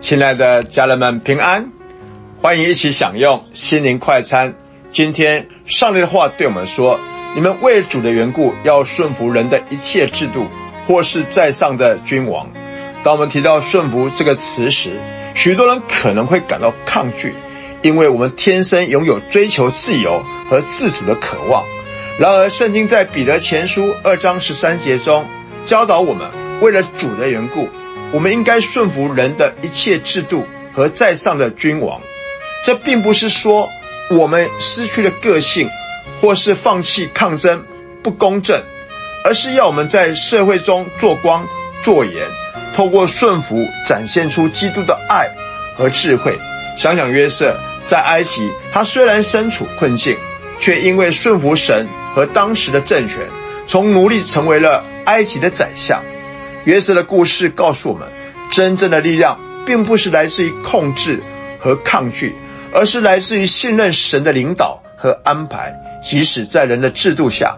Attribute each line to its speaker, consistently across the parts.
Speaker 1: 亲爱的家人们平安，欢迎一起享用心灵快餐。今天上帝的话对我们说，你们为主的缘故要顺服人的一切制度，或是在上的君王。当我们提到顺服这个词时，许多人可能会感到抗拒，因为我们天生拥有追求自由和自主的渴望。然而圣经在彼得前书2章13节中教导我们，为了主的缘故，我们应该顺服人的一切制度和在上的君王。这并不是说我们失去了个性，或是放弃抗争不公正，而是要我们在社会中做光做盐，透过顺服展现出基督的爱和智慧。想想约瑟在埃及，他虽然身处困境，却因为顺服神和当时的政权，从奴隶成为了埃及的宰相。约瑟的故事告诉我们，真正的力量并不是来自于控制和抗拒，而是来自于信任神的领导和安排，即使在人的制度下。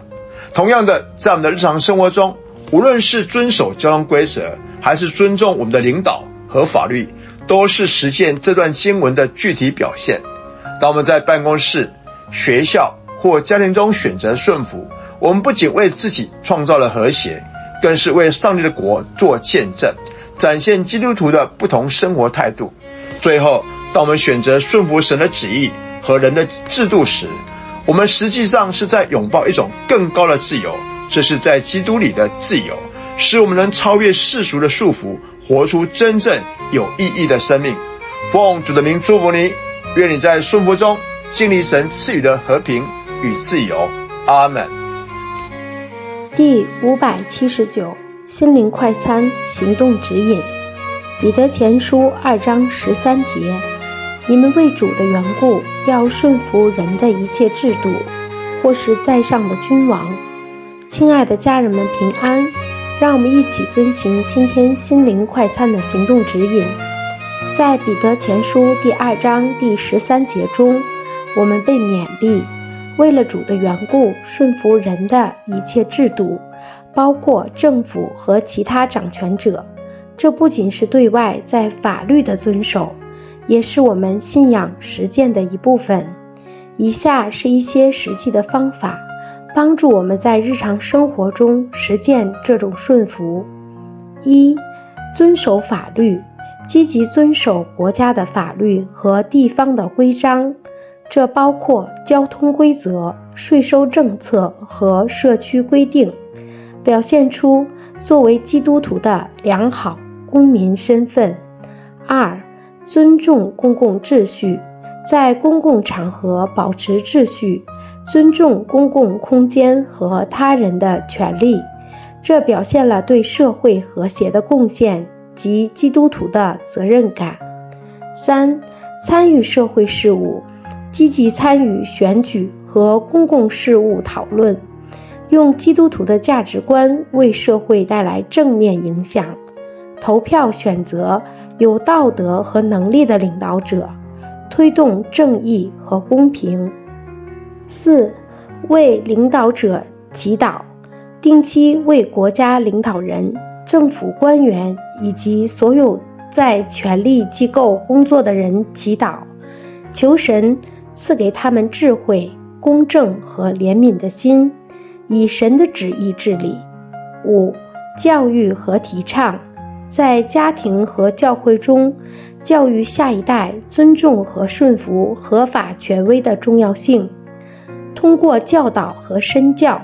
Speaker 1: 同样的，在我们的日常生活中，无论是遵守交通规则，还是尊重我们的领导和法律，都是实现这段经文的具体表现。当我们在办公室、学校或家庭中选择顺服，我们不仅为自己创造了和谐，更是为上帝的国做见证，展现基督徒的不同生活态度。最后，当我们选择顺服神的旨意和人的制度时，我们实际上是在拥抱一种更高的自由，这是在基督里的自由，使我们能超越世俗的束缚，活出真正有意义的生命。奉主的名祝福你，愿你在顺服中经历神赐予的和平与自由。阿们。
Speaker 2: 第579心灵快餐行动指引。彼得前书2章13节，你们为主的缘故要顺服人的一切制度，或是在上的君王。亲爱的家人们平安，让我们一起遵行今天心灵快餐的行动指引。在彼得前书第2章第13节中，我们被勉励为了主的缘故顺服人的一切制度，包括政府和其他掌权者。这不仅是对外在法律的遵守，也是我们信仰实践的一部分。以下是一些实际的方法，帮助我们在日常生活中实践这种顺服。1. 遵守法律，积极遵守国家的法律和地方的规章，这包括交通规则、税收政策和社区规定，表现出作为基督徒的良好公民身份。2. 尊重公共秩序，在公共场合保持秩序，尊重公共空间和他人的权利，这表现了对社会和谐的贡献及基督徒的责任感。3. 参与社会事务，积极参与选举和公共事务讨论，用基督徒的价值观为社会带来正面影响，投票选择有道德和能力的领导者，推动正义和公平。4. 为领导者祈祷，定期为国家领导人、政府官员以及所有在权力机构工作的人祈祷，求神赐给他们智慧、公正和怜悯的心，以神的旨意治理。5. 教育和提倡，在家庭和教会中教育下一代尊重和顺服合法权威的重要性，通过教导和身教，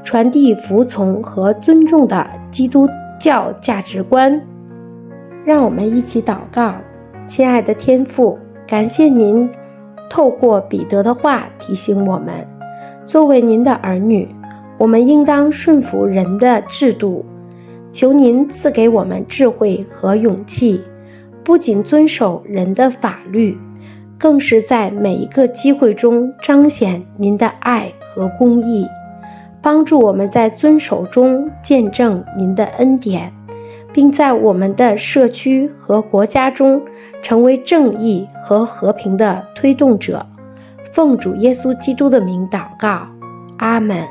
Speaker 2: 传递服从和尊重的基督教价值观。让我们一起祷告。亲爱的天父，感谢您透过彼得的话提醒我们，作为您的儿女，我们应当顺服人的制度。求您赐给我们智慧和勇气，不仅遵守人的法律，更是在每一个机会中彰显您的爱和公义，帮助我们在遵守中见证您的恩典，并在我们的社区和国家中成为正义和和平的推动者。奉主耶稣基督的名祷告，阿们。